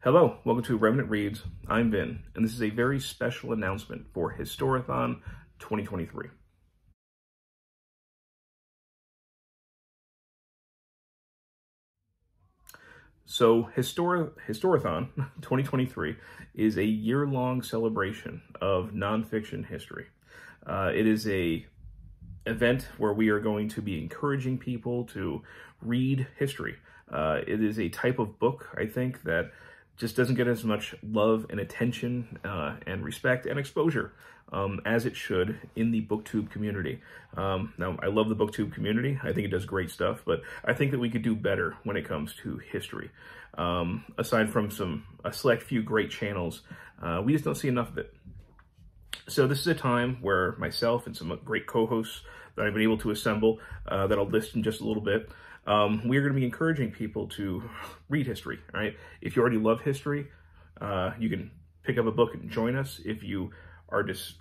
Hello, welcome to Revenant Reads. I'm Vin, and this is a very special announcement for Historathon 2023. So Historathon 2023 is a year-long celebration of nonfiction history. It is a event where we are going to be encouraging people to read history. It is a type of book, I think, that just doesn't get as much love and attention and respect and exposure as it should in the booktube community. Now, I love the booktube community. I think it does great stuff, but I think that we could do better when it comes to history. Aside from a select few great channels, we just don't see enough of it. So this is a time where myself and some great co-hosts that I've been able to assemble, that I'll list in just a little bit, we're going to be encouraging people to read history, right? If you already love history, you can pick up a book and join us. If you are just,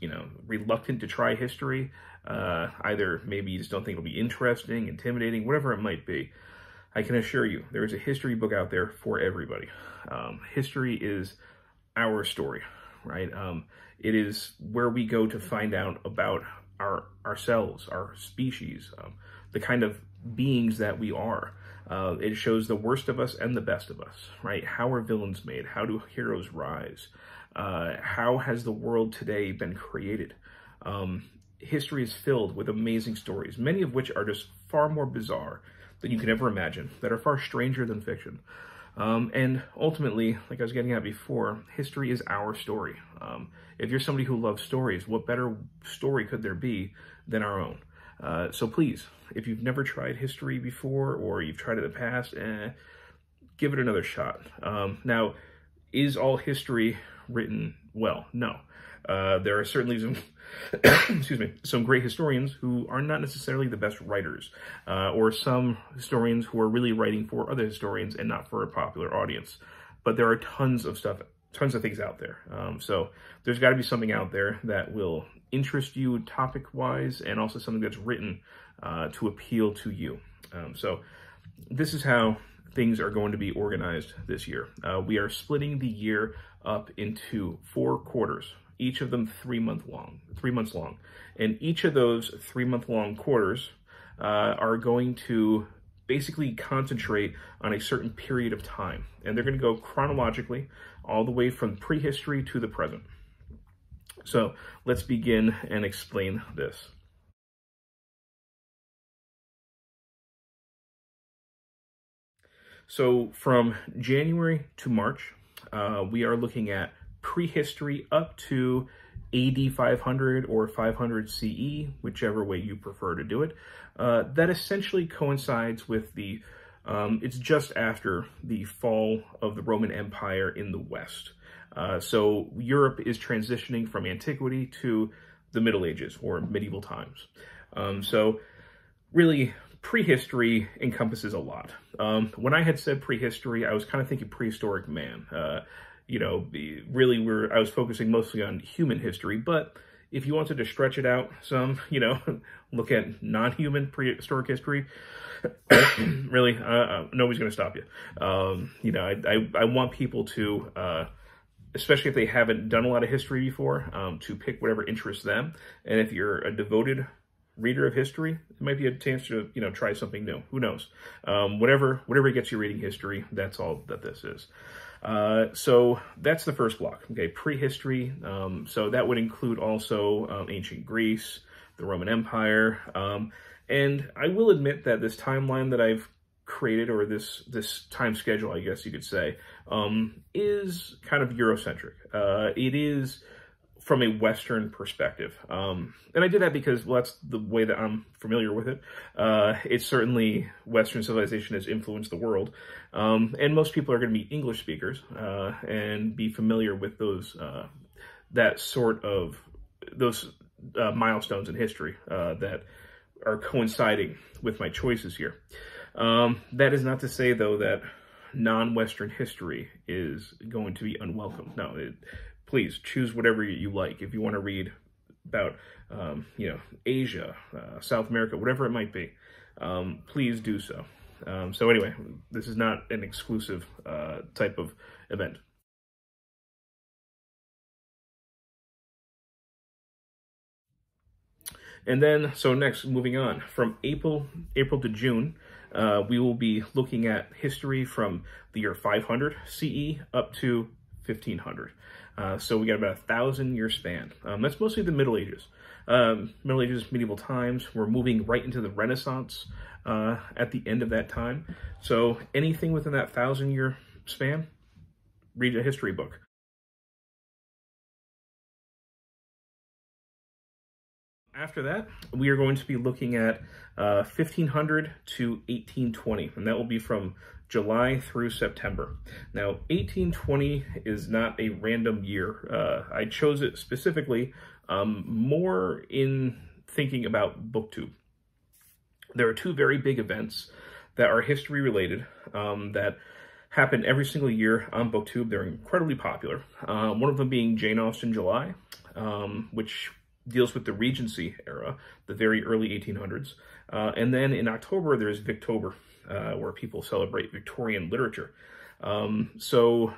reluctant to try history, either maybe you just don't think it'll be interesting, intimidating, whatever it might be, I can assure you there is a history book out there for everybody. History is our story, right? It is where we go to find out about ourselves, our species, the kind of beings that we are. It shows the worst of us and the best of us, right? How are villains made? How do heroes rise? How has the world today been created? History is filled with amazing stories, many of which are just far more bizarre than you can ever imagine, that are far stranger than fiction. And ultimately, like I was getting at before, history is our story. If you're somebody who loves stories, what better story could there be than our own? So please, if you've never tried history before, or you've tried it in the past, give it another shot. Now, is all history written well? No. There are certainly some, some great historians who are not necessarily the best writers, or some historians who are really writing for other historians and not for a popular audience. But there are tons of things out there. So there's got to be something out there that will interest you topic-wise, and also something that's written to appeal to you. So this is how things are going to be organized this year. We are splitting the year up into 4 quarters, each of them 3 months long. And each of those 3-month-long quarters are going to basically concentrate on a certain period of time. And they're going to go chronologically all the way from prehistory to the present. So let's begin and explain this. So from January to March, we are looking at prehistory up to AD 500 or 500 CE, whichever way you prefer to do it. That essentially coincides with it's just after the fall of the Roman Empire in the West. So Europe is transitioning from antiquity to the Middle Ages or medieval times. So really, prehistory encompasses a lot. When I had said prehistory, I was kind of thinking prehistoric man. Really I was focusing mostly on human history, but if you wanted to stretch it out some, look at non-human prehistoric history, really, nobody's going to stop you. I want people to, especially if they haven't done a lot of history before, to pick whatever interests them. And if you're a devoted reader of history, it might be a chance to, try something new. Who knows? Whatever gets you reading history, that's all that this is. So that's the first block, okay, prehistory. So that would include also ancient Greece, the Roman Empire. And I will admit that this timeline that I've created, or this time schedule, I guess you could say, is kind of Eurocentric. It is from a Western perspective. And I did that because, well, that's the way that I'm familiar with it. It's certainly Western civilization has influenced the world. And most people are going to be English speakers and be familiar with those milestones in history that are coinciding with my choices here. That is not to say, though, that non-Western history is going to be unwelcome. No, please choose whatever you like. If you want to read about, Asia, South America, whatever it might be, please do so. So anyway, this is not an exclusive type of event. And then, so next, moving on, from April to June, we will be looking at history from the year 500 CE up to 1500. So we got about a 1,000-year span. That's mostly the Middle Ages. Middle Ages, medieval times. We're moving right into the Renaissance at the end of that time. So anything within that 1,000-year span, read a history book. After that, we are going to be looking at 1500 to 1820, and that will be from July through September. Now, 1820 is not a random year. I chose it specifically more in thinking about BookTube. There are two very big events that are history related that happen every single year on BookTube. They're incredibly popular. One of them being Jane Austen July, which deals with the Regency era, the very early 1800s. And then in October, there's Victober, where people celebrate Victorian literature. So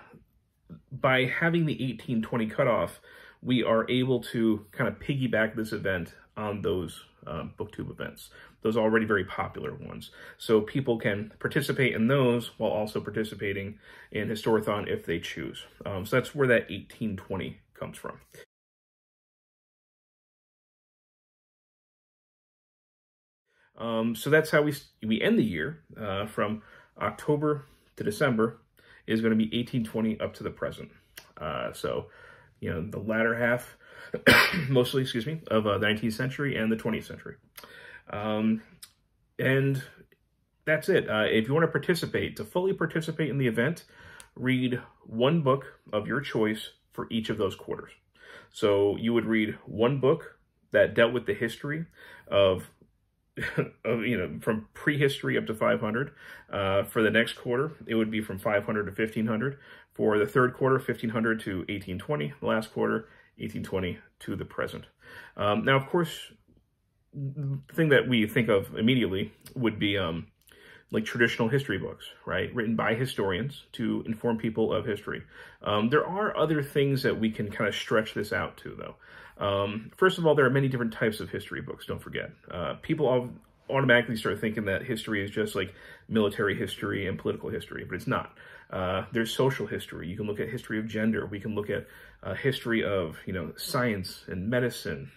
by having the 1820 cutoff, we are able to kind of piggyback this event on those BookTube events, those already very popular ones. So people can participate in those while also participating in Historathon if they choose. So that's where that 1820 comes from. So that's how we end the year from October to December is going to be 1820 up to the present. So, you know, the latter half, mostly, excuse me, of the 19th century and the 20th century. And that's it. If you want to participate, to fully participate in the event, read one book of your choice for each of those quarters. So you would read one book that dealt with the history of from prehistory up to 500. For the next quarter, it would be from 500 to 1500. For the third quarter, 1500 to 1820. The last quarter, 1820 to the present. Now, of course, the thing that we think of immediately would be like traditional history books, right? Written by historians to inform people of history. There are other things that we can kind of stretch this out to, though. First of all, there are many different types of history books, don't forget. People automatically start thinking that history is just like military history and political history, but it's not. There's social history. You can look at history of gender. We can look at history of, science and medicine,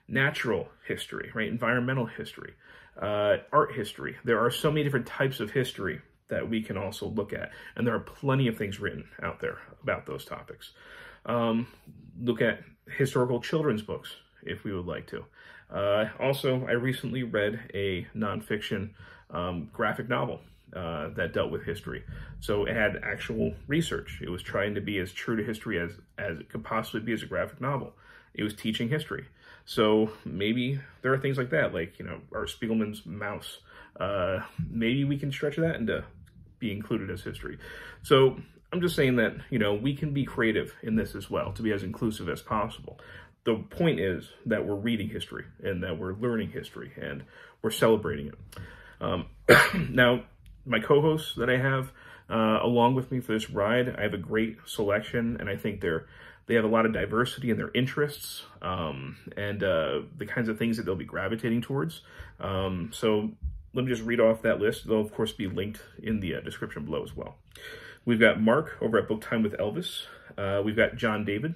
natural history, right? Environmental history, art history. There are so many different types of history that we can also look at, and there are plenty of things written out there about those topics. Look at historical children's books, if we would like to. Also, I recently read a nonfiction graphic novel that dealt with history. So it had actual research. It was trying to be as true to history as it could possibly be as a graphic novel. It was teaching history. So maybe there are things like that, like, Art Spiegelman's Mouse. Maybe we can stretch that into be included as history. So I'm just saying that, we can be creative in this as well, to be as inclusive as possible. The point is that we're reading history and that we're learning history and we're celebrating it. Now, my co-hosts that I have along with me for this ride, I have a great selection, and I think they have a lot of diversity in their interests and the kinds of things that they'll be gravitating towards. So let me just read off that list. They'll, of course, be linked in the description below as well. We've got Mark over at Book Time with Elvis. We've got John David.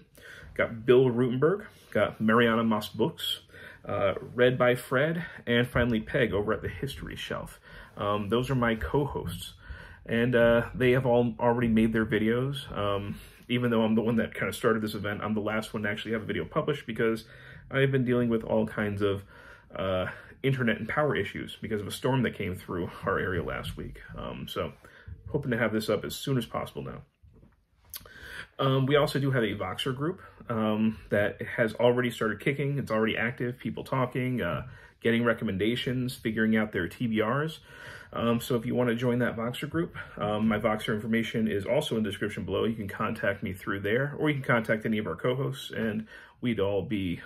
Got Bill Rutenberg. Got Mariana Moss Books. Read by Fred. And finally, Peg over at the History Shelf. Those are my co-hosts. And they have all already made their videos. Even though I'm the one that kind of started this event, I'm the last one to actually have a video published because I've been dealing with all kinds of internet and power issues because of a storm that came through our area last week. So hoping to have this up as soon as possible now. We also do have a Voxer group that has already started kicking. It's already active, people talking, getting recommendations, figuring out their TBRs. So if you want to join that Voxer group, my Voxer information is also in the description below. You can contact me through there, or you can contact any of our co-hosts, and we'd all be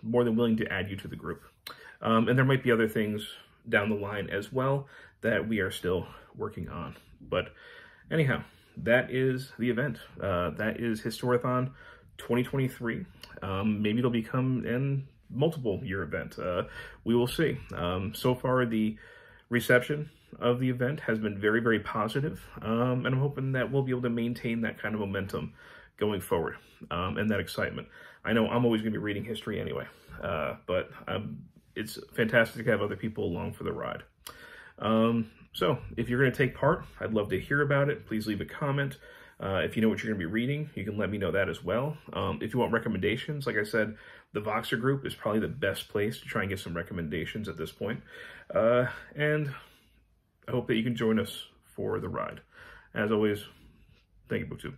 more than willing to add you to the group. And there might be other things down the line as well that we are still working on. But anyhow, that is the event. That is Historathon 2023. Maybe it'll become an multiple year event. We will see. So far, the reception of the event has been very, very positive, and I'm hoping that we'll be able to maintain that kind of momentum going forward, and that excitement. I know I'm always going to be reading history anyway, but it's fantastic to have other people along for the ride. So if you're going to take part, I'd love to hear about it. Please leave a comment. If you know what you're going to be reading, you can let me know that as well. If you want recommendations, like I said, the Voxer group is probably the best place to try and get some recommendations at this point. And I hope that you can join us for the ride. As always, thank you, BookTube.